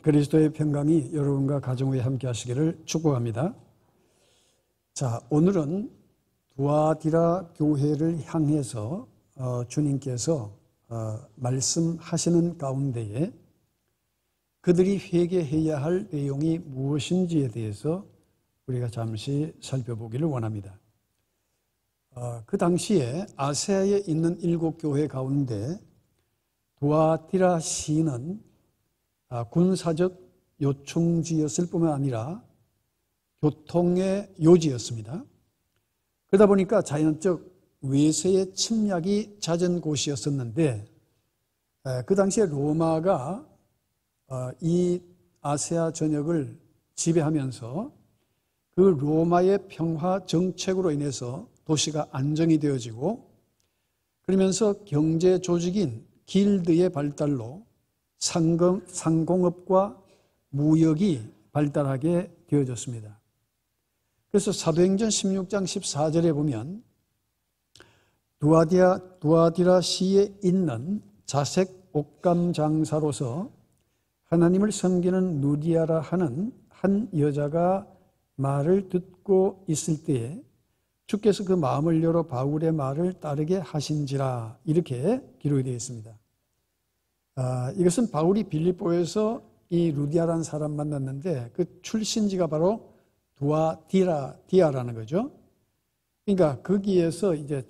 그리스도의 평강이 여러분과 가정에 함께 하시기를 축복합니다. 자, 오늘은 두아디라 교회를 향해서 주님께서 말씀하시는 가운데에 그들이 회개해야 할 내용이 무엇인지에 대해서 우리가 잠시 살펴보기를 원합니다. 그 당시에 아시아에 있는 7교회 가운데 두아디라 시는 군사적 요충지였을 뿐만 아니라 교통의 요지였습니다. 그러다 보니까 자연적 외세의 침략이 잦은 곳이었었는데 그 당시에 로마가 이 아시아 전역을 지배하면서 그 로마의 평화 정책으로 인해서 도시가 안정이 되어지고 그러면서 경제 조직인 길드의 발달로 상공업과 무역이 발달하게 되어졌습니다. 그래서 사도행전 16장 14절에 보면 두아디라 시에 있는 자색 옷감 장사로서 하나님을 섬기는 누디아라 하는 한 여자가 말을 듣고 있을 때에 주께서 그 마음을 열어 바울의 말을 따르게 하신지라, 이렇게 기록이 되어 있습니다. 이것은 바울이 빌립보에서 이 루디아라는 사람 만났는데 그 출신지가 바로 두아디라라는 거죠. 그러니까 거기에서 이제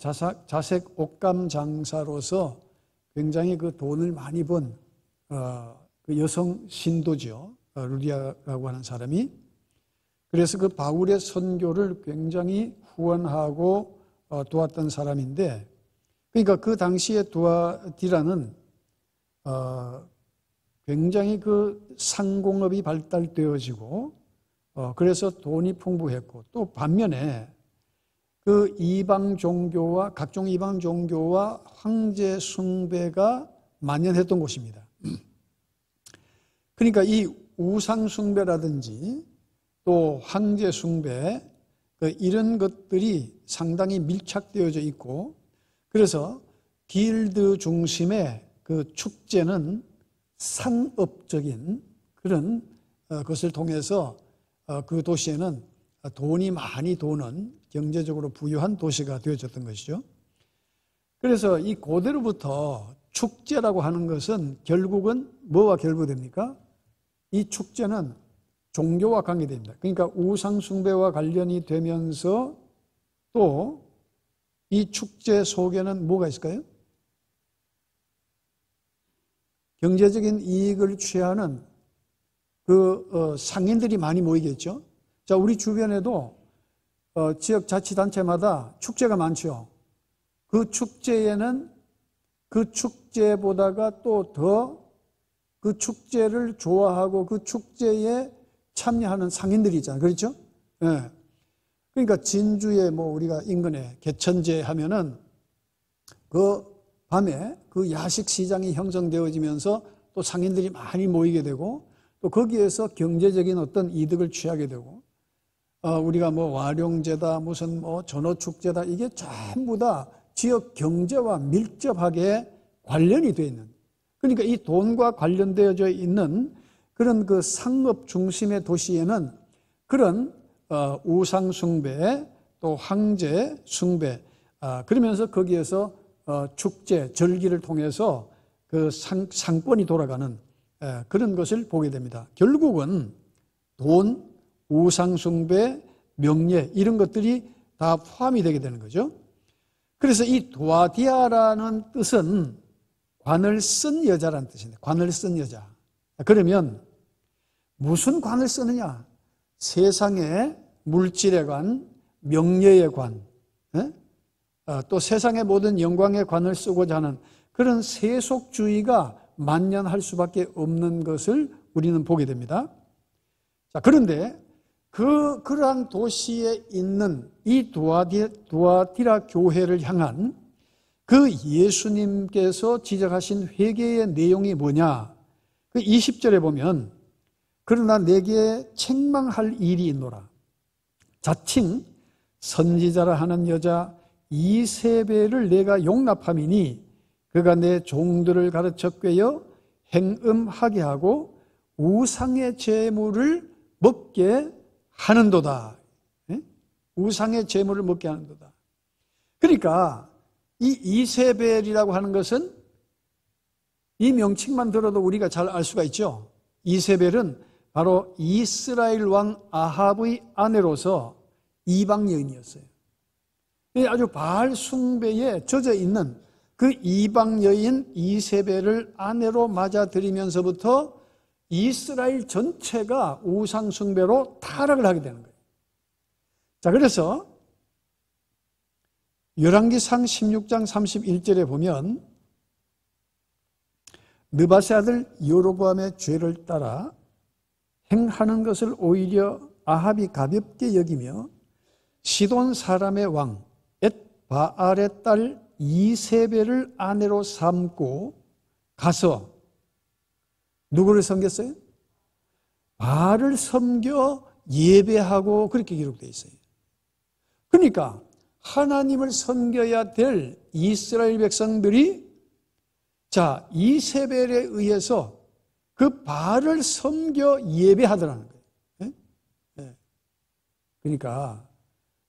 자색 옷감 장사로서 굉장히 그 돈을 많이 번 그 여성 신도죠. 루디아라고 하는 사람이. 그래서 그 바울의 선교를 굉장히 후원하고 도왔던 사람인데, 그러니까 그 당시에 두아디라는 굉장히 그 상공업이 발달되어지고 그래서 돈이 풍부했고, 또 반면에 그 이방 종교와 각종 이방 종교와 황제 숭배가 만연했던 곳입니다. 그러니까 이 우상 숭배라든지 또 황제 숭배, 이런 것들이 상당히 밀착되어져 있고, 그래서 길드 중심의 그 축제는 상업적인 그런 것을 통해서 그 도시에는 돈이 많이 도는 경제적으로 부유한 도시가 되어졌던 것이죠. 그래서 이 고대로부터 축제라고 하는 것은 결국은 뭐와 결부됩니까? 이 축제는 종교와 관계됩니다. 그러니까 우상 숭배와 관련이 되면서 또 이 축제 속에는 뭐가 있을까요? 경제적인 이익을 취하는 그 상인들이 많이 모이겠죠. 자, 우리 주변에도 지역 자치단체마다 축제가 많죠. 그 축제에는 그 축제보다가 또 더 그 축제를 좋아하고 그 축제에 참여하는 상인들이 있잖아요. 그렇죠? 네. 그러니까 진주에 우리가 인근에 개천제 하면은 그 밤에 그 야식 시장이 형성되어지면서 또 상인들이 많이 모이게 되고 또 거기에서 경제적인 어떤 이득을 취하게 되고 우리가 와룡제다 무슨 전어축제다, 이게 전부 다 지역 경제와 밀접하게 관련이 되어 있는, 그러니까 이 돈과 관련되어져 있는 그런 그 상업 중심의 도시에는 그런 우상 숭배 또 황제 숭배, 그러면서 거기에서 축제 절기를 통해서 그 상권이 돌아가는 그런 것을 보게 됩니다. 결국은 돈, 우상 숭배, 명예, 이런 것들이 다 포함이 되게 되는 거죠. 그래서 이 두아디아라는 뜻은 관을 쓴 여자라는 뜻입니다. 관을 쓴 여자. 그러면 무슨 관을 쓰느냐? 세상의 물질의 관, 명예의 관, 또 세상의 모든 영광의 관을 쓰고자 하는 그런 세속주의가 만연할 수밖에 없는 것을 우리는 보게 됩니다. 자, 그런데 그러한 도시에 있는 이 두아디라 교회를 향한 그 예수님께서 지적하신 회개의 내용이 뭐냐? 그 20절에 보면 그러나 내게 책망할 일이 있노라. 자칭 선지자라 하는 여자 이세벨을 내가 용납함이니 그가 내 종들을 가르쳐 꿰어 행음하게 하고 우상의 제물을 먹게 하는도다. 우상의 제물을 먹게 하는도다. 그러니까 이 이세벨이라고 하는 것은 이 명칭만 들어도 우리가 잘 알 수가 있죠. 이세벨은 바로 이스라엘 왕 아합의 아내로서 이방 여인이었어요. 아주 바알 숭배에 젖어 있는 그 이방 여인 이세벨을 아내로 맞아들이면서부터 이스라엘 전체가 우상 숭배로 타락을 하게 되는 거예요. 자, 그래서 열왕기상 16장 31절에 보면 느바세 아들 여로보암의 죄를 따라 행하는 것을 오히려 아합이 가볍게 여기며 시돈 사람의 왕 엣바알의 딸 이세벨을 아내로 삼고 가서 누구를 섬겼어요? 바알을 섬겨 예배하고 그렇게 기록되어 있어요. 그러니까 하나님을 섬겨야 될 이스라엘 백성들이 자, 이세벨에 의해서 그 바알을 섬겨 예배하더라는 거예요. 네? 네. 그러니까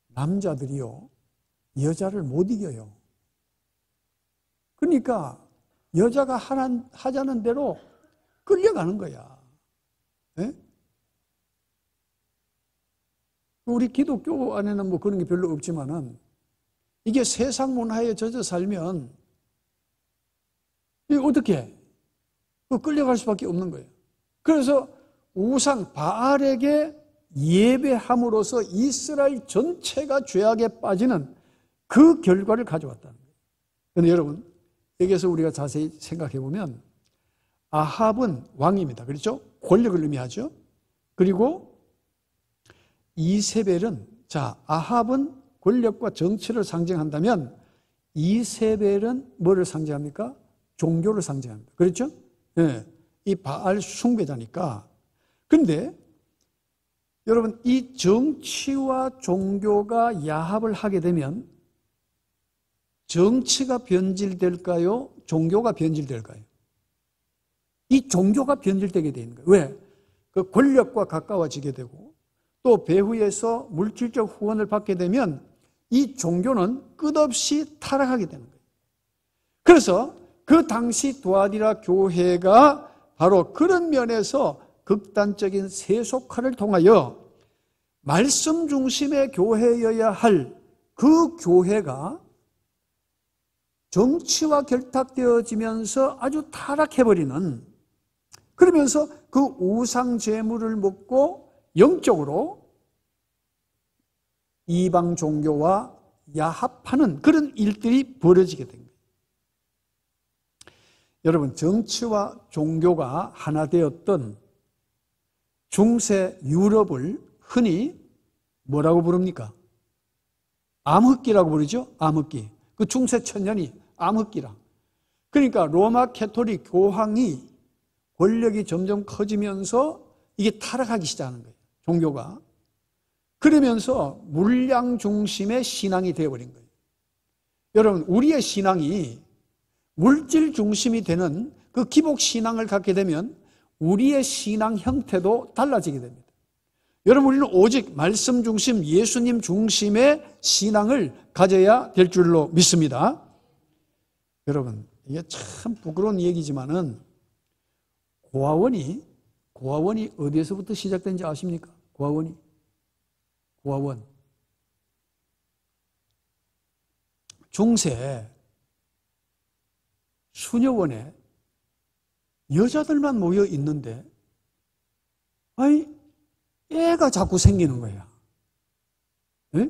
남자들이요, 여자를 못 이겨요. 그러니까 여자가 하자는 대로 끌려가는 거야. 네? 우리 기독교 안에는 뭐 그런 게 별로 없지만은 이게 세상 문화에 젖어 살면 어떻게 끌려갈 수밖에 없는 거예요. 그래서 우상 바알에게 예배함으로써 이스라엘 전체가 죄악에 빠지는 그 결과를 가져왔다는 거예요. 그런데 여러분, 여기에서 우리가 자세히 생각해 보면 아합은 왕입니다. 그렇죠? 권력을 의미하죠. 그리고 이세벨은, 자, 아합은 권력과 정치를 상징한다면 이세벨은 뭐를 상징합니까? 종교를 상징합니다. 그렇죠? 네. 이 바알 숭배자니까. 그런데 여러분, 이 정치와 종교가 야합을 하게 되면 정치가 변질될까요? 종교가 변질될까요? 이 종교가 변질되게 되는 거예요. 왜? 그 권력과 가까워지게 되고 또 배후에서 물질적 후원을 받게 되면 이 종교는 끝없이 타락하게 되는 거예요. 그래서 그 당시 두아디라 교회가 바로 그런 면에서 극단적인 세속화를 통하여 말씀 중심의 교회여야 할 그 교회가 정치와 결탁되어지면서 아주 타락해버리는, 그러면서 그 우상 제물을 먹고 영적으로 이방 종교와 야합하는 그런 일들이 벌어지게 된 거예요. 여러분, 정치와 종교가 하나 되었던 중세 유럽을 흔히 뭐라고 부릅니까? 암흑기라고 부르죠. 암흑기. 그 중세 천년이 암흑기라. 그러니까 로마 캐토릭 교황이 권력이 점점 커지면서 이게 타락하기 시작하는 거예요. 종교가. 그러면서 물량 중심의 신앙이 되어버린 거예요. 여러분, 우리의 신앙이 물질 중심이 되는 그 기복 신앙을 갖게 되면 우리의 신앙 형태도 달라지게 됩니다. 여러분, 우리는 오직 말씀 중심, 예수님 중심의 신앙을 가져야 될 줄로 믿습니다. 여러분, 이게 참 부끄러운 얘기지만은 고아원이 어디에서부터 시작된지 아십니까? 고아원. 중세 수녀원에 여자들만 모여 있는데 애가 자꾸 생기는 거야. 네?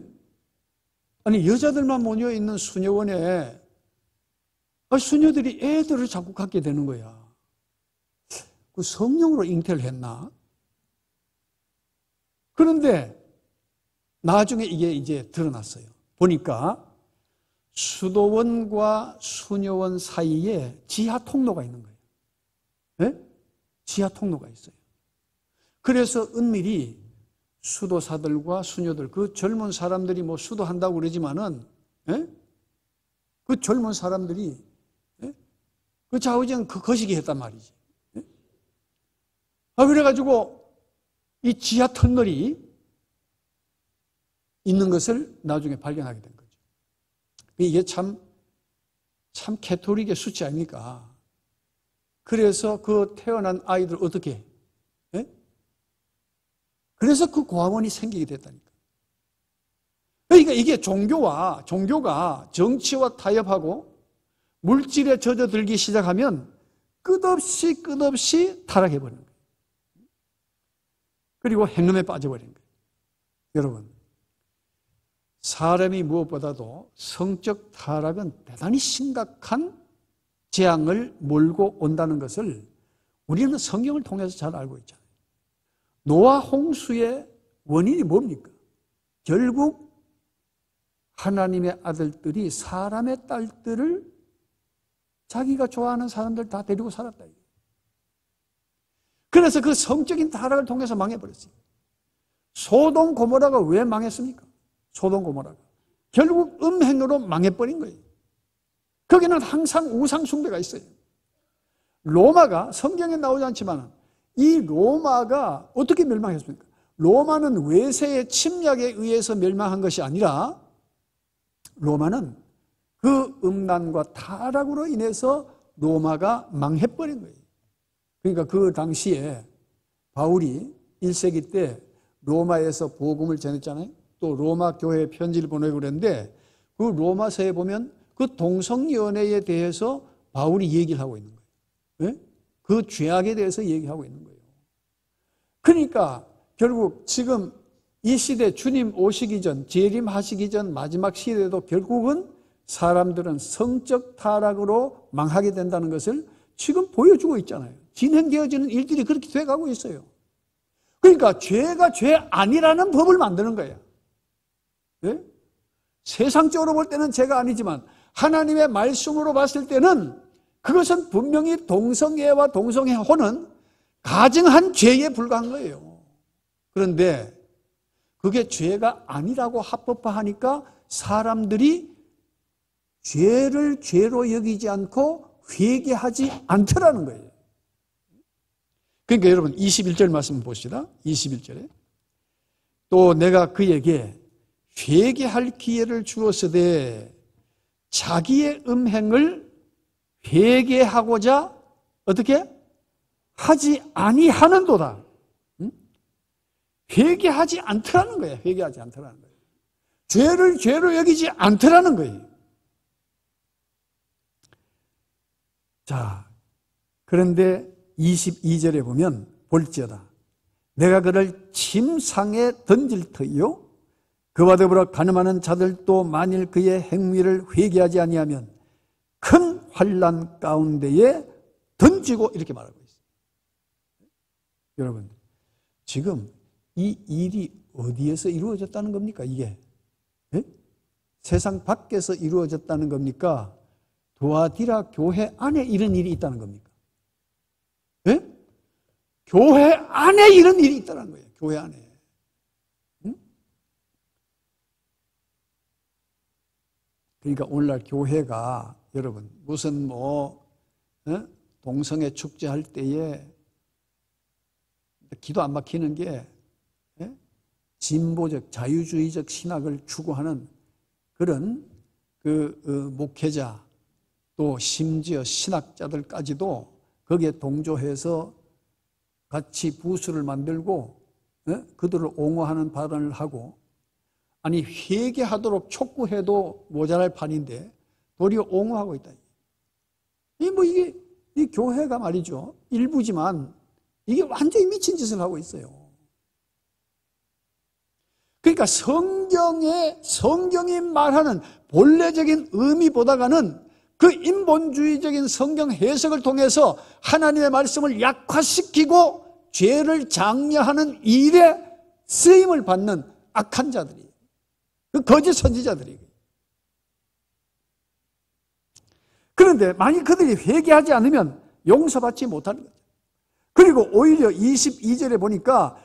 아니, 여자들만 모여 있는 수녀원에 수녀들이 애들을 자꾸 갖게 되는 거야. 그 성령으로 잉태를 했나? 그런데 나중에 이게 이제 드러났어요. 보니까 수도원과 수녀원 사이에 지하 통로가 있는 거예요. 네? 지하 통로가 있어요. 그래서 은밀히 수도사들과 수녀들, 그 젊은 사람들이 뭐 수도한다고 그러지만은, 네? 그 젊은 사람들이, 네? 그 좌우지간 그 거시기 했단 말이지. 네? 그래가지고 이 지하 터널이 있는 것을 나중에 발견하게 된 거죠. 이게 참 캐토릭의 수치 아닙니까? 그래서 그 태어난 아이들 어떻게 해? 그래서 그 고아원이 생기게 됐다니까. 그러니까 이게 종교가 정치와 타협하고 물질에 젖어들기 시작하면 끝없이 타락해버리는 거예요. 그리고 행음에 빠져버리는 거예요. 여러분, 사람이 무엇보다도 성적 타락은 대단히 심각한 재앙을 몰고 온다는 것을 우리는 성경을 통해서 잘 알고 있잖아요. 노아 홍수의 원인이 뭡니까? 결국 하나님의 아들들이 사람의 딸들을 자기가 좋아하는 사람들 다 데리고 살았다. 그래서 그 성적인 타락을 통해서 망해버렸어요. 소돔 고모라가 왜 망했습니까? 소돔 고모라가 결국 음행으로 망해버린 거예요. 거기는 항상 우상 숭배가 있어요. 로마가 성경에 나오지 않지만 이 로마가 어떻게 멸망했습니까? 로마는 외세의 침략에 의해서 멸망한 것이 아니라 로마는 그 음란과 타락으로 인해서 로마가 망해버린 거예요. 그러니까 그 당시에 바울이 1세기 때 로마에서 복음을 전했잖아요. 또 로마 교회에 편지를 보내고 그랬는데 그 로마서에 보면 그 동성연애에 대해서 바울이 얘기를 하고 있는 거예요. 네? 그 죄악에 대해서 얘기하고 있는 거예요. 그러니까 결국 지금 이 시대 주님 오시기 전, 재림하시기 전 마지막 시대도 결국은 사람들은 성적 타락으로 망하게 된다는 것을 지금 보여주고 있잖아요. 진행되어지는 일들이 그렇게 돼가고 있어요. 그러니까 죄가 죄 아니라는 법을 만드는 거예요. 네? 세상적으로 볼 때는 죄가 아니지만 하나님의 말씀으로 봤을 때는 그것은 분명히 동성애와 동성애혼은 가증한 죄에 불과한 거예요. 그런데 그게 죄가 아니라고 합법화하니까 사람들이 죄를 죄로 여기지 않고 회개하지 않더라는 거예요. 그러니까 여러분 21절 말씀 봅시다. 21절에 또 내가 그에게 회개할 기회를 주었으되 자기의 음행을 회개하고자 어떻게? 하지 아니하는도다. 회개하지 않더라는 거예요. 회개하지 않더라는 거예요. 죄를 죄로 여기지 않더라는 거예요. 자, 그런데 22절에 보면 볼지어다 내가 그를 침상에 던질 터이요 그와 더불어 간음하는 자들도 만일 그의 행위를 회개하지 아니하면 큰 환난 가운데에 던지고 이렇게 말하고 있어요. 여러분, 지금 이 일이 어디에서 이루어졌다는 겁니까? 이게 네? 세상 밖에서 이루어졌다는 겁니까? 두아디라 교회 안에 이런 일이 있다는 겁니까? 네? 교회 안에 이런 일이 있다는 거예요. 교회 안에. 응? 그러니까 오늘날 교회가 여러분 무슨 동성애 축제할 때에 기도 안 막히는 게 진보적 자유주의적 신학을 추구하는 그런 목회자 또 심지어 신학자들까지도 거기에 동조해서 같이 부수를 만들고 그들을 옹호하는 발언을 하고 아니 회개하도록 촉구해도 모자랄 판인데 도리어 옹호하고 있다. 이게 이 교회가 말이죠. 일부지만 이게 완전히 미친 짓을 하고 있어요. 그러니까 성경이 말하는 본래적인 의미보다는 그 인본주의적인 성경 해석을 통해서 하나님의 말씀을 약화시키고 죄를 장려하는 일에 쓰임을 받는 악한 자들이에요. 그 거짓 선지자들이에요. 그런데 만약 그들이 회개하지 않으면 용서받지 못하는 거죠. 그리고 오히려 22절에 보니까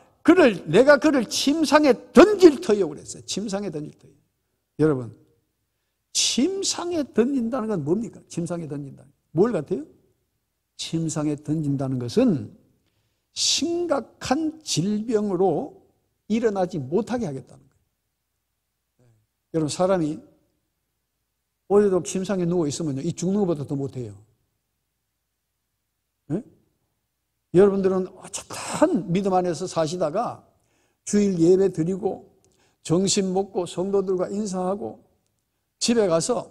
내가 그를 침상에 던질 터이요 그랬어요. 침상에 던질 터이요. 여러분, 침상에 던진다는 건 뭡니까? 침상에 던진다는 뭘 같아요? 침상에 던진다는 것은 심각한 질병으로 일어나지 못하게 하겠다는 거예요. 여러분, 사람이 오래도 침상에 누워있으면요, 이 죽는 것보다 더 못해요. 네? 여러분들은 착한 믿음 안에서 사시다가 주일 예배 드리고 점심 먹고 성도들과 인사하고 집에 가서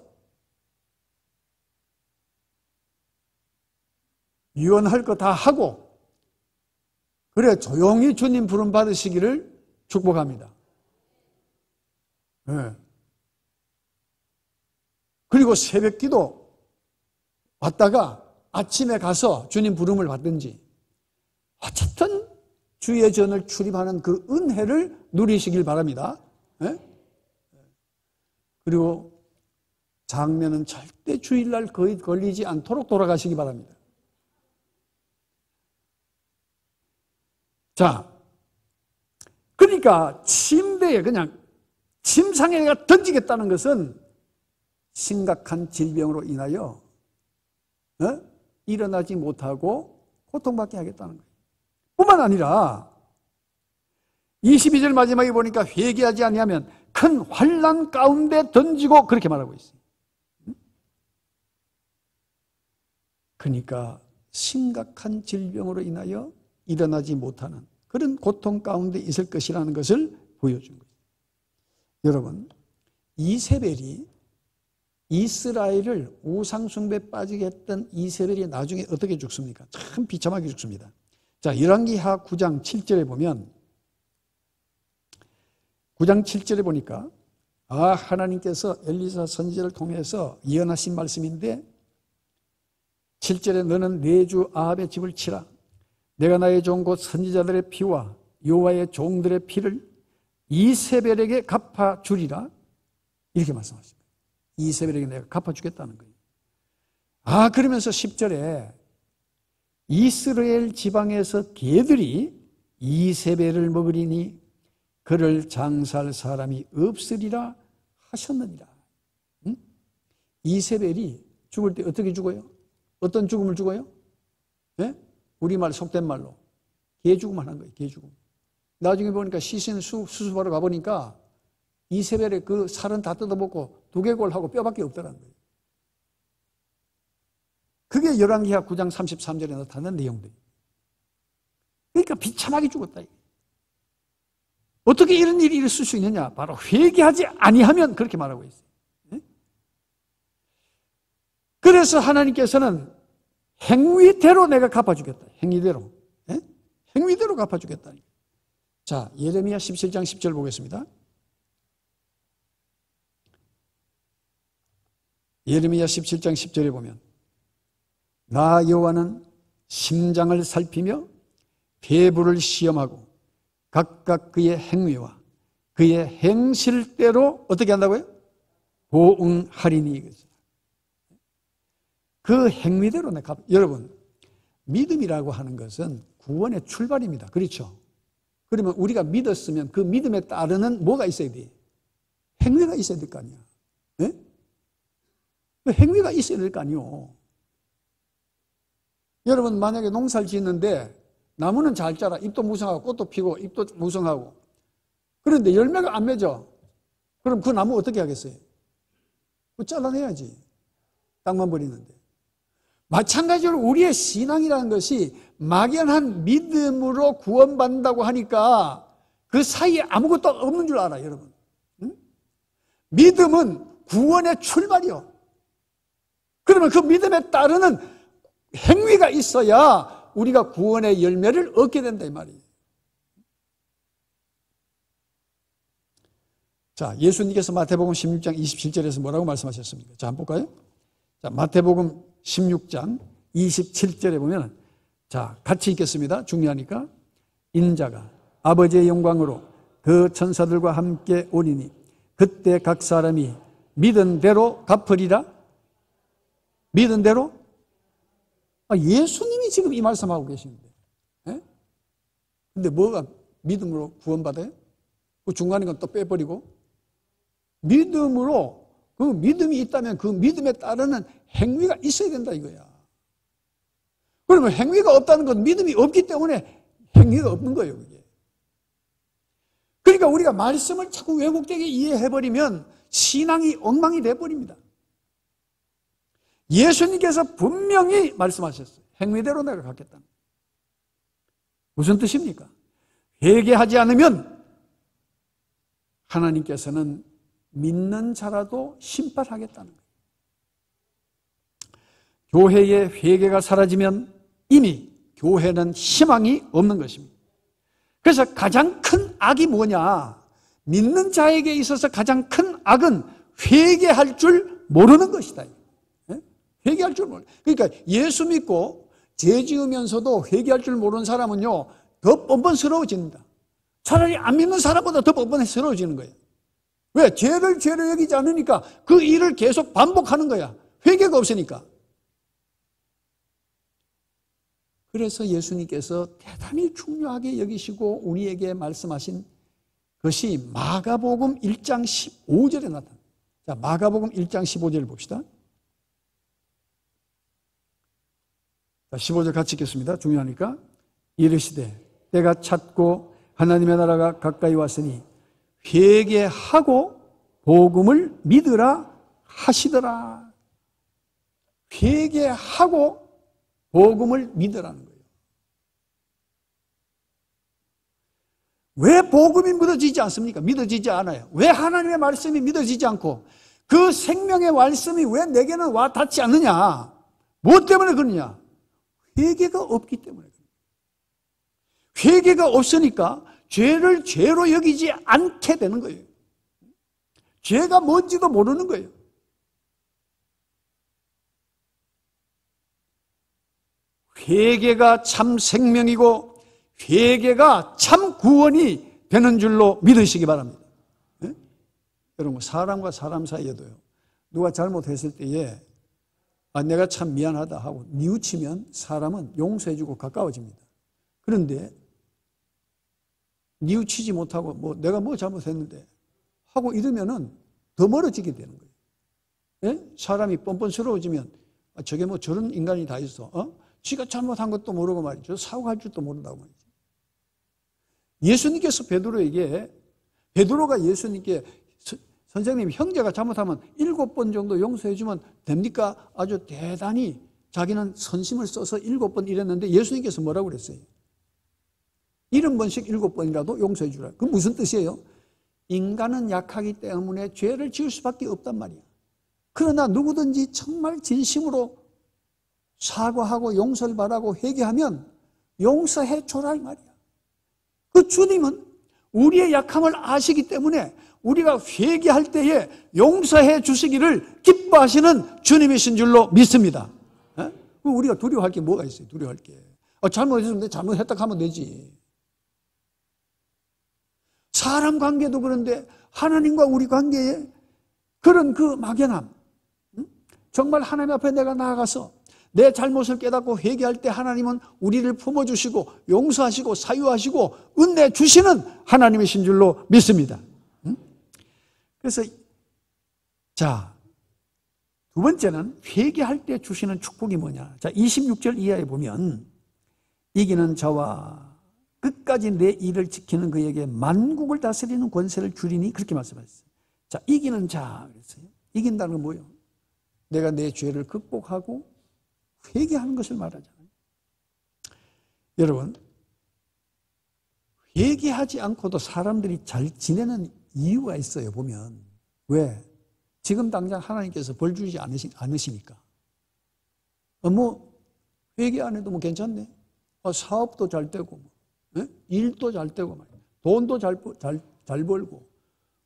유언할 거 다 하고 그래 조용히 주님 부름 받으시기를 축복합니다. 네. 그리고 새벽 기도 왔다가 아침에 가서 주님 부름을 받든지 어쨌든 주의 전을 출입하는 그 은혜를 누리시길 바랍니다. 네? 그리고 장면은 절대 주일날 거의 걸리지 않도록 돌아가시기 바랍니다. 자, 그러니까 침대에 그냥 침상에 내가 던지겠다는 것은 심각한 질병으로 인하여 일어나지 못하고 고통받게 하겠다는 거예요. 뿐만 아니라 22절 마지막에 보니까 회개하지 아니하면 큰 환난 가운데 던지고 그렇게 말하고 있어요. 그러니까 심각한 질병으로 인하여 일어나지 못하는 그런 고통 가운데 있을 것이라는 것을 보여준 거예요. 여러분, 이세벨이 이스라엘을 우상숭배에 빠지게 했던 이세벨이 나중에 어떻게 죽습니까? 참 비참하게 죽습니다. 자, 열왕기하 9장 7절에 보면 9장 7절에 보니까 하나님께서 엘리사 선지자를 통해서 예언하신 말씀인데 7절에 너는 내 주 아합의 집을 치라. 내가 나의 종 곧 선지자들의 피와 여호와의 종들의 피를 이세벨에게 갚아주리라. 이렇게 말씀하십니다. 이세벨에게 내가 갚아주겠다는 거예요. 그러면서 10절에 이스라엘 지방에서 개들이 이세벨을 먹으리니 그를 장사할 사람이 없으리라 하셨느니라. 응? 이세벨이 죽을 때 어떻게 죽어요? 어떤 죽음을 죽어요? 네? 우리말 속된 말로 개죽음 하는 거예요. 개죽음. 나중에 보니까 시신 수습하러 가보니까 이세벨의 그 살은 다 뜯어먹고 두개골하고 뼈밖에 없더라는 거예요. 그게 열왕기하 9장 33절에 나타난 내용들이에요. 그러니까 비참하게 죽었다. 어떻게 이런 일이 있을 수 있느냐? 바로 회개하지 아니하면 그렇게 말하고 있어요. 그래서 하나님께서는 행위대로 내가 갚아주겠다. 행위대로. 행위대로 갚아주겠다. 자, 예레미야 17장 10절 보겠습니다. 예레미야 17장 10절에 보면 나 여호와는 심장을 살피며 배부를 시험하고 각각 그의 행위와 그의 행실대로 어떻게 한다고요? 보응하리니. 그 행위대로 내가 여러분, 믿음이라고 하는 것은 구원의 출발입니다. 그렇죠? 그러면 우리가 믿었으면 그 믿음에 따르는 뭐가 있어야 돼? 행위가 있어야 될 거 아니야. 네? 그 행위가 있어야 될 거 아니요. 여러분, 만약에 농사를 짓는데 나무는 잘 자라, 잎도 무성하고 꽃도 피고 잎도 무성하고, 그런데 열매가 안 맺어. 그럼 그 나무 어떻게 하겠어요? 그거 잘라내야지. 땅만 버리는데. 마찬가지로 우리의 신앙이라는 것이 막연한 믿음으로 구원받는다고 하니까 그 사이에 아무것도 없는 줄 알아요, 여러분. 응? 믿음은 구원의 출발이요. 그러면 그 믿음에 따르는 행위가 있어야 우리가 구원의 열매를 얻게 된다 이 말이에요. 자, 예수님께서 마태복음 16장 27절에서 뭐라고 말씀하셨습니까? 자, 한번 볼까요? 자, 마태복음 16장 27절에 보면, 자, 같이 읽겠습니다. 중요하니까. 인자가 아버지의 영광으로 그 천사들과 함께 오리니 그때 각 사람이 믿은 대로 갚으리라. 믿은 대로? 예수님이 지금 이 말씀하고 계시는데. 예? 근데 뭐가 믿음으로 구원받아요? 그 중간에 건 또 빼버리고. 믿음으로, 그 믿음이 있다면 그 믿음에 따르는 행위가 있어야 된다 이거야. 그러면 행위가 없다는 건 믿음이 없기 때문에 행위가 없는 거예요, 그게. 그러니까 우리가 말씀을 자꾸 왜곡되게 이해해버리면 신앙이 엉망이 돼버립니다. 예수님께서 분명히 말씀하셨어요. 행위대로 내가 갚겠다. 무슨 뜻입니까? 회개하지 않으면 하나님께서는 믿는 자라도 심판하겠다는 거예요. 교회의 회개가 사라지면 이미 교회는 희망이 없는 것입니다. 그래서 가장 큰 악이 뭐냐? 믿는 자에게 있어서 가장 큰 악은 회개할 줄 모르는 것이다. 회개할 줄 모르는. 그러니까 예수 믿고 죄 지으면서도 회개할 줄 모르는 사람은요, 더 뻔뻔스러워집니다. 차라리 안 믿는 사람보다 더 뻔뻔스러워지는 거예요. 왜? 죄를 여기지 않으니까 그 일을 계속 반복하는 거야. 회개가 없으니까. 그래서 예수님께서 대단히 중요하게 여기시고 우리에게 말씀하신 것이 마가복음 1장 15절에 나타납니다. 자, 마가복음 1장 15절 봅시다. 자, 15절 같이 읽겠습니다. 중요하니까. 이르시되 때가 찼고 하나님의 나라가 가까이 왔으니 회개하고 복음을 믿으라 하시더라. 회개하고 복음을 믿으라는 거예요. 왜 복음이 믿어지지 않습니까? 믿어지지 않아요. 왜 하나님의 말씀이 믿어지지 않고 그 생명의 말씀이 왜 내게는 와 닿지 않느냐? 무엇 때문에 그러냐? 회개가 없기 때문에 그래요. 회개가 없으니까 죄를 죄로 여기지 않게 되는 거예요. 죄가 뭔지도 모르는 거예요. 회개가 참 생명이고 회개가 참 구원이 되는 줄로 믿으시기 바랍니다. 네? 여러분, 사람과 사람 사이에도요, 누가 잘못했을 때에 내가 참 미안하다 하고 뉘우치면 사람은 용서해주고 가까워집니다. 그런데 뉘우치지 못하고 내가 뭐 잘못했는데 하고 이러면은 더 멀어지게 되는 거예요. 네? 사람이 뻔뻔스러워지면 저게 뭐 저런 인간이 다 있어. 지가 잘못한 것도 모르고 말이죠. 사고할 줄도 모른다고 말이죠. 예수님께서 베드로가 예수님께 선생님, 형제가 잘못하면 7번 정도 용서해주면 됩니까? 아주 대단히 자기는 선심을 써서 7번 이랬는데 예수님께서 뭐라고 그랬어요? 70번씩 7번이라도 용서해 주라. 그건 무슨 뜻이에요? 인간은 약하기 때문에 죄를 지을 수밖에 없단 말이야. 그러나 누구든지 정말 진심으로 사과하고 용서를 바라고 회개하면 용서해 줘라 이 말이야. 그 주님은 우리의 약함을 아시기 때문에 우리가 회개할 때에 용서해 주시기를 기뻐하시는 주님이신 줄로 믿습니다. 우리가 두려워할 게 뭐가 있어요? 두려워할 게. 잘못했으면 잘못했다 하면 되지. 사람 관계도 그런데 하나님과 우리 관계에 그런 그 막연함, 정말 하나님 앞에 내가 나아가서 내 잘못을 깨닫고 회개할 때 하나님은 우리를 품어주시고 용서하시고 사유하시고 은혜 주시는 하나님이신 줄로 믿습니다. 그래서 자, 두 번째는 회개할 때 주시는 축복이 뭐냐. 자, 26절 이하에 보면 이기는 자와 끝까지 내 일을 지키는 그에게 만국을 다스리는 권세를 주리니 그렇게 말씀하셨어요. 자, 이기는 자 그랬어요. 이긴다는 건 뭐예요? 내가 내 죄를 극복하고 회개하는 것을 말하잖아요. 여러분, 회개하지 않고도 사람들이 잘 지내는 이유가 있어요. 보면 왜? 지금 당장 하나님께서 벌 주지 않으시니까. 회개 안 해도 괜찮네. 사업도 잘 되고 일도 잘 되고 돈도 잘 벌고.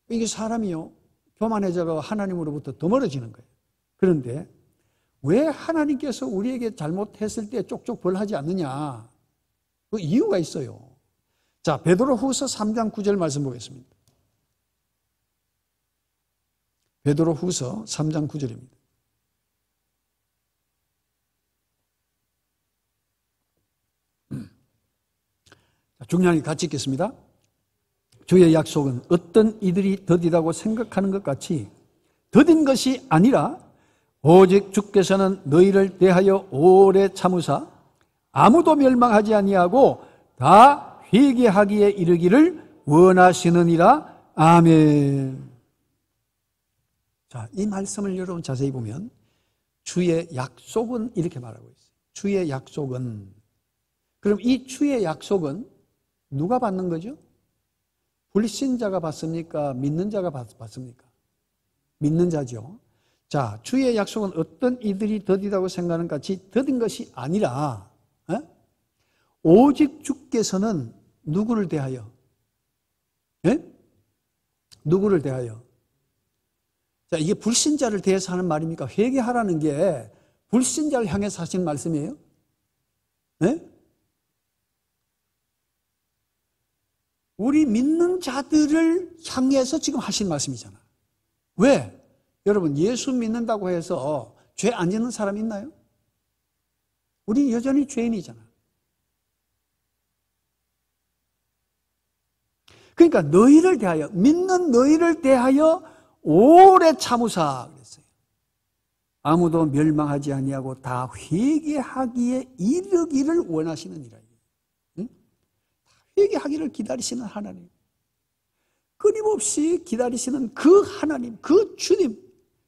이게 사람이요 교만해져가 하나님으로부터 더 멀어지는 거예요. 그런데 왜 하나님께서 우리에게 잘못했을 때 쪽쪽 벌하지 않느냐? 그 이유가 있어요. 자, 베드로후서 3장 9절 말씀 보겠습니다. 베드로후서 3장 9절입니다. 중요하게 같이 읽겠습니다. 주의 약속은 어떤 이들이 더디다고 생각하는 것 같이 더딘 것이 아니라 오직 주께서는 너희를 대하여 오래 참으사 아무도 멸망하지 아니하고 다 회개하기에 이르기를 원하시느니라. 아멘. 자, 이 말씀을 여러분 자세히 보면 주의 약속은 이렇게 말하고 있어요. 주의 약속은. 그럼 이 주의 약속은 누가 받는 거죠? 불신자가 받습니까? 믿는 자가 받습니까? 믿는 자죠. 자, 주의 약속은 어떤 이들이 더디다고 생각하는 같이 더딘 것이 아니라 오직 주께서는 누구를 대하여? 누구를 대하여? 자, 이게 불신자를 대해서 하는 말입니까? 회개하라는 게 불신자를 향해서 하신 말씀이에요? 우리 믿는 자들을 향해서 지금 하신 말씀이잖아. 왜? 여러분, 예수 믿는다고 해서 죄 안 짓는 사람 있나요? 우리 여전히 죄인이잖아. 그러니까 너희를 대하여, 믿는 너희를 대하여 오래 참으사 그랬어요. 아무도 멸망하지 아니하고 다 회개하기에 이르기를 원하시느니라. 회개하기를 기다리시는 하나님, 끊임없이 기다리시는 그 하나님, 그 주님,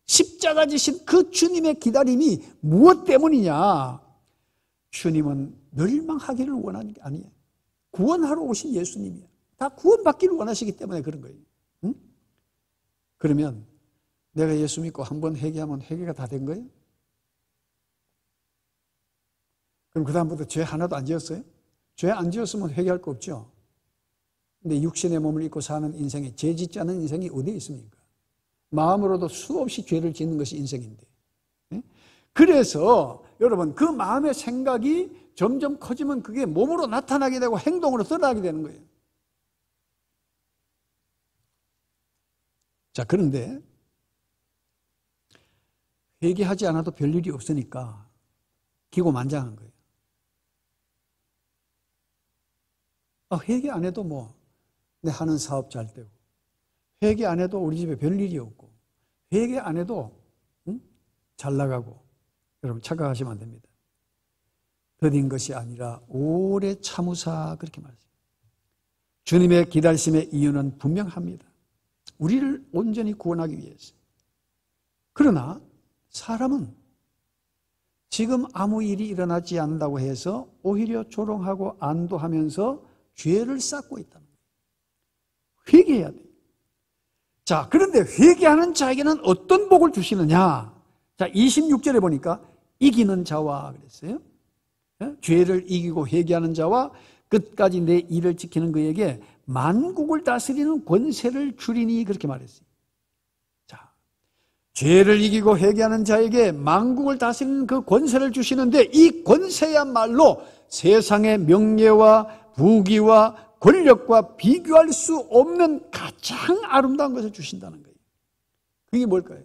십자가 지신 그 주님의 기다림이 무엇 때문이냐? 주님은 멸망하기를 원하는 게 아니에요. 구원하러 오신 예수님이에요. 다 구원받기를 원하시기 때문에 그런 거예요. 응? 그러면 내가 예수 믿고 한번 회개하면 회개가 다 된 거예요? 그럼 그 다음부터 죄 하나도 안 지었어요? 죄 안 지었으면 회개할 거 없죠. 근데 육신의 몸을 입고 사는 인생에 죄 짓지 않은 인생이 어디에 있습니까? 마음으로도 수없이 죄를 짓는 것이 인생인데. 그래서 여러분, 그 마음의 생각이 점점 커지면 그게 몸으로 나타나게 되고 행동으로 드러나게 되는 거예요. 자, 그런데 회개하지 않아도 별일이 없으니까 기고만장한 거예요. 회개 안 해도 내 하는 사업 잘 되고, 회개 안 해도 우리 집에 별일이 없고, 회개 안 해도 잘 나가고. 여러분 착각하시면 안 됩니다. 더딘 것이 아니라 오래 참으사 그렇게 말했어요. 주님의 기다리심의 이유는 분명합니다. 우리를 온전히 구원하기 위해서. 그러나 사람은 지금 아무 일이 일어나지 않는다고 해서 오히려 조롱하고 안도하면서 죄를 쌓고 있다는 거예요. 회개해야 돼요. 자, 그런데 회개하는 자에게는 어떤 복을 주시느냐? 자, 26절에 보니까 이기는 자와 그랬어요. 죄를 이기고 회개하는 자와 끝까지 내 일을 지키는 그에게 만국을 다스리는 권세를 주리니 그렇게 말했어요. 자, 죄를 이기고 회개하는 자에게 만국을 다스리는 그 권세를 주시는데 이 권세야말로 세상의 명예와 부귀와 권력과 비교할 수 없는 가장 아름다운 것을 주신다는 거예요. 그게 뭘까요?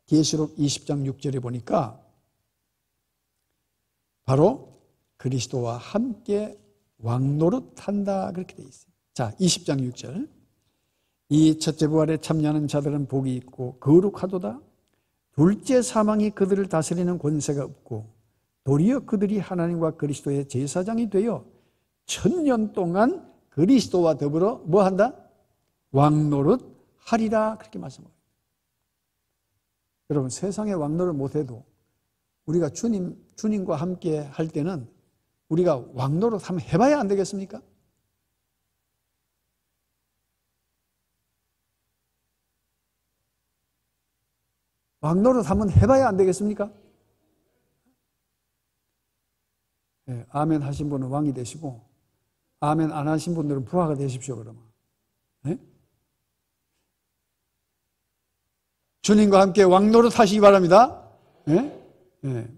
계시록 20장 6절에 보니까 바로 그리스도와 함께 왕노릇한다 그렇게 되어 있어요. 자, 20장 6절. 이 첫째 부활에 참여하는 자들은 복이 있고 거룩하도다. 둘째 사망이 그들을 다스리는 권세가 없고 도리어 그들이 하나님과 그리스도의 제사장이 되어 1000년 동안 그리스도와 더불어 뭐 한다? 왕노릇 하리라 그렇게 말씀합니다. 여러분, 세상에 왕노릇 못해도 우리가 주님과 함께 할 때는 우리가 왕노릇 한번 해봐야 안 되겠습니까? 왕노릇 한번 해봐야 안 되겠습니까? 네, 아멘 하신 분은 왕이 되시고 아멘 안 하신 분들은 부하가 되십시오. 그러면 네? 주님과 함께 왕노릇 하시기 바랍니다. 네? 네.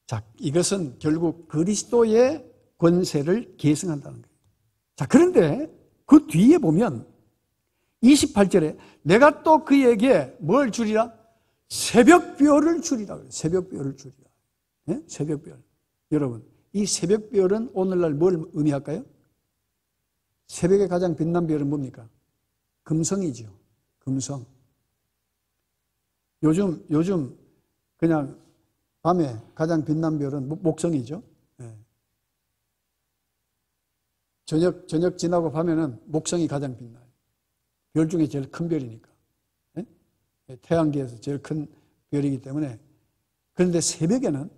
자, 이것은 결국 그리스도의 권세를 계승한다는 거예요. 자, 그런데 그 뒤에 보면 28절에 내가 또 그에게 뭘 주리라? 새벽별을 주리라 그래요. 새벽별을 주리라. 네? 새벽별. 여러분, 이 새벽별은 오늘날 뭘 의미할까요? 새벽에 가장 빛난 별은 뭡니까? 금성이죠. 금성. 요즘 그냥 밤에 가장 빛난 별은 목성이죠. 네. 저녁 지나고 밤에는 목성이 가장 빛나요. 별 중에 제일 큰 별이니까. 네? 태양계에서 제일 큰 별이기 때문에. 그런데 새벽에는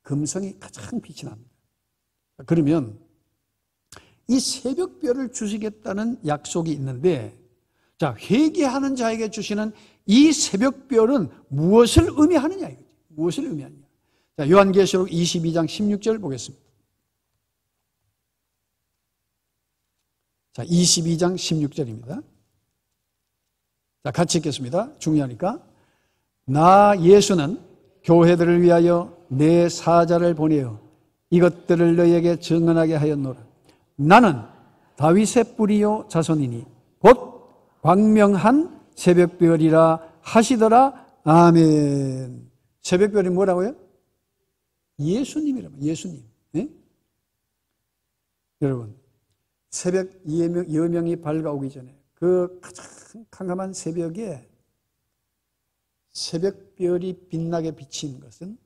금성이 가장 빛이 납니다. 그러면 이 새벽별을 주시겠다는 약속이 있는데, 자, 회개하는 자에게 주시는 이 새벽별은 무엇을 의미하느냐 이거죠. 무엇을 의미하느냐. 자, 요한계시록 22장 16절 보겠습니다. 자, 22장 16절입니다. 자, 같이 읽겠습니다. 중요하니까. 나 예수는 교회들을 위하여 내 사자를 보내어 이것들을 너희에게 증언하게 하였노라. 나는 다윗의 뿌리요 자손이니 곧 광명한 새벽별이라 하시더라. 아멘. 새벽별이 뭐라고요? 예수님이라고. 예수님. 네? 여러분, 새벽 여명이 밝아오기 전에 그 가장 캄캄한 새벽에 새벽별이 빛나게 비친 것은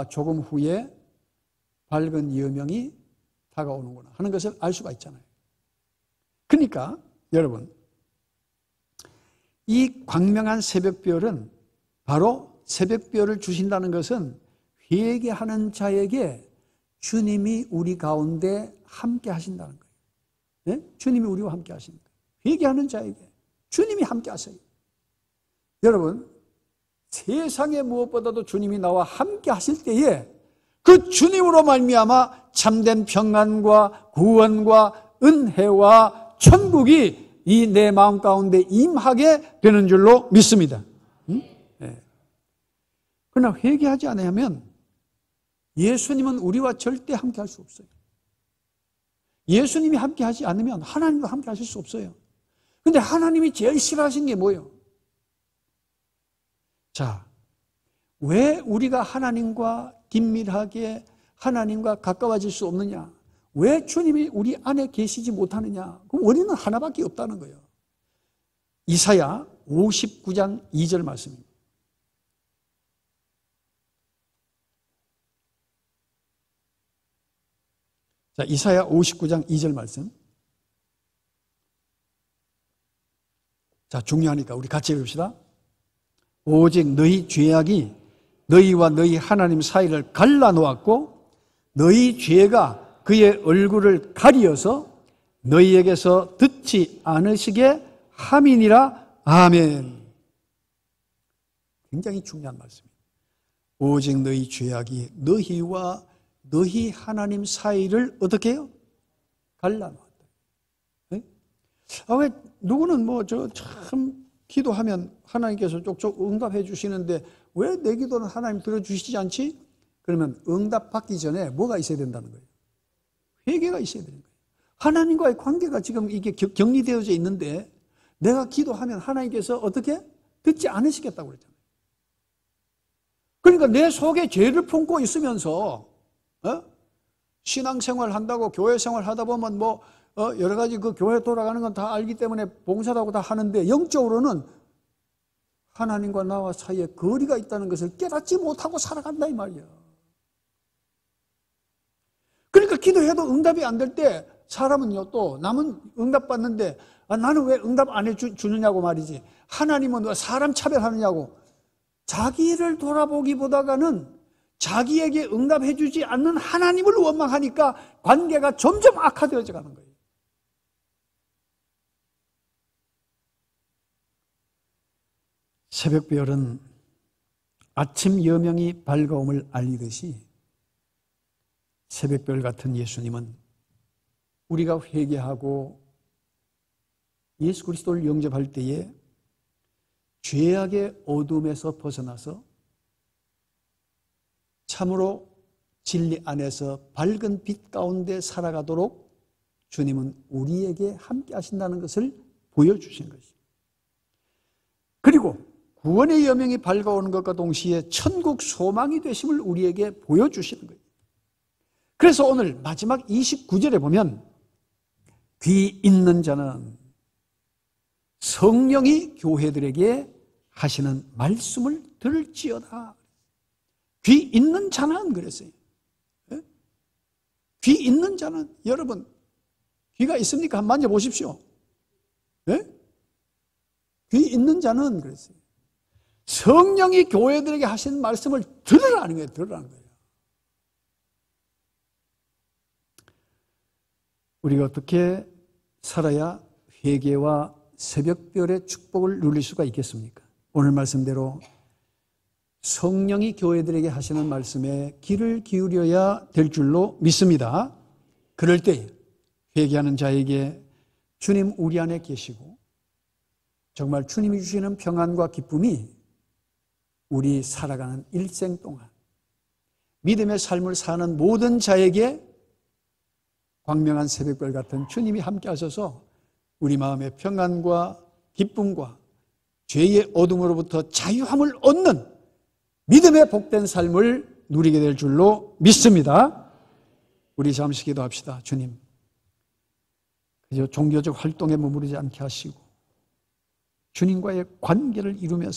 조금 후에 밝은 여명이 다가오는구나 하는 것을 알 수가 있잖아요. 그러니까 여러분, 이 광명한 새벽별은 바로 새벽별을 주신다는 것은 회개하는 자에게 주님이 우리 가운데 함께 하신다는 거예요. 네? 주님이 우리와 함께 하시는 거예요. 회개하는 자에게 주님이 함께 하세요. 여러분, 세상에 무엇보다도 주님이 나와 함께 하실 때에 그 주님으로 말미암아 참된 평안과 구원과 은혜와 천국이 이 내 마음 가운데 임하게 되는 줄로 믿습니다. 응? 네. 그러나 회개하지 않으면 예수님은 우리와 절대 함께 할 수 없어요. 예수님이 함께 하지 않으면 하나님도 함께 하실 수 없어요. 근데 하나님이 제일 싫어하신 게 뭐예요? 자, 왜 우리가 하나님과 긴밀하게 하나님과 가까워질 수 없느냐? 왜 주님이 우리 안에 계시지 못하느냐? 그 원인은 하나밖에 없다는 거예요. 이사야 59장 2절 말씀입니다. 자, 이사야 59장 2절 말씀. 자, 중요하니까 우리 같이 읽읍시다. 오직 너희 죄악이 너희와 너희 하나님 사이를 갈라놓았고 너희 죄가 그의 얼굴을 가리어서 너희에게서 듣지 않으시게 함이니라. 아멘. 굉장히 중요한 말씀입니다. 오직 너희 죄악이 너희와 너희 하나님 사이를 어떻게 해요? 갈라놓았다. 네? 왜 누구는 참 기도하면 하나님께서 쪽쪽 응답해 주시는데 왜 내 기도는 하나님 들어주시지 않지? 그러면 응답 받기 전에 뭐가 있어야 된다는 거예요? 회개가 있어야 되는 거예요. 하나님과의 관계가 지금 이게 격리되어져 있는데 내가 기도하면 하나님께서 어떻게? 듣지 않으시겠다고 그랬잖아요. 그러니까 내 속에 죄를 품고 있으면서 신앙생활 한다고 교회 생활 하다 보면 여러 가지 그 교회 돌아가는 건 다 알기 때문에 봉사도 하고 다 하는데 영적으로는 하나님과 나와 사이에 거리가 있다는 것을 깨닫지 못하고 살아간다 이 말이야. 그러니까 기도해도 응답이 안 될 때 사람은요 또 남은 응답 받는데 나는 왜 응답 안 해주느냐고 말이지. 하나님은 왜 사람 차별하느냐고. 자기를 돌아보기보다는 자기에게 응답해 주지 않는 하나님을 원망하니까 관계가 점점 악화되어져 가는 거예요. 새벽별은 아침 여명이 밝아옴을 알리듯이 새벽별 같은 예수님은 우리가 회개하고 예수 그리스도를 영접할 때에 죄악의 어둠에서 벗어나서 참으로 진리 안에서 밝은 빛 가운데 살아가도록 주님은 우리에게 함께 하신다는 것을 보여주신 것이죠. 그리고 구원의 여명이 밝아오는 것과 동시에 천국 소망이 되심을 우리에게 보여주시는 거예요. 그래서 오늘 마지막 29절에 보면 귀 있는 자는 성령이 교회들에게 하시는 말씀을 들을지어다. 귀 있는 자는 그랬어요. 귀 있는 자는 여러분 귀가 있습니까? 한번 만져보십시오. 네? 귀 있는 자는 그랬어요. 성령이 교회들에게 하신 말씀을 들으라는 거예요. 들으라는 거예요. 우리가 어떻게 살아야 회개와 새벽별의 축복을 누릴 수가 있겠습니까? 오늘 말씀대로 성령이 교회들에게 하시는 말씀에 귀를 기울여야 될 줄로 믿습니다. 그럴 때 회개하는 자에게 주님 우리 안에 계시고 정말 주님이 주시는 평안과 기쁨이 우리 살아가는 일생 동안 믿음의 삶을 사는 모든 자에게 광명한 새벽별 같은 주님이 함께 하셔서 우리 마음의 평안과 기쁨과 죄의 어둠으로부터 자유함을 얻는 믿음의 복된 삶을 누리게 될 줄로 믿습니다. 우리 잠시 기도합시다. 주님, 그저 종교적 활동에 머무르지 않게 하시고 주님과의 관계를 이루며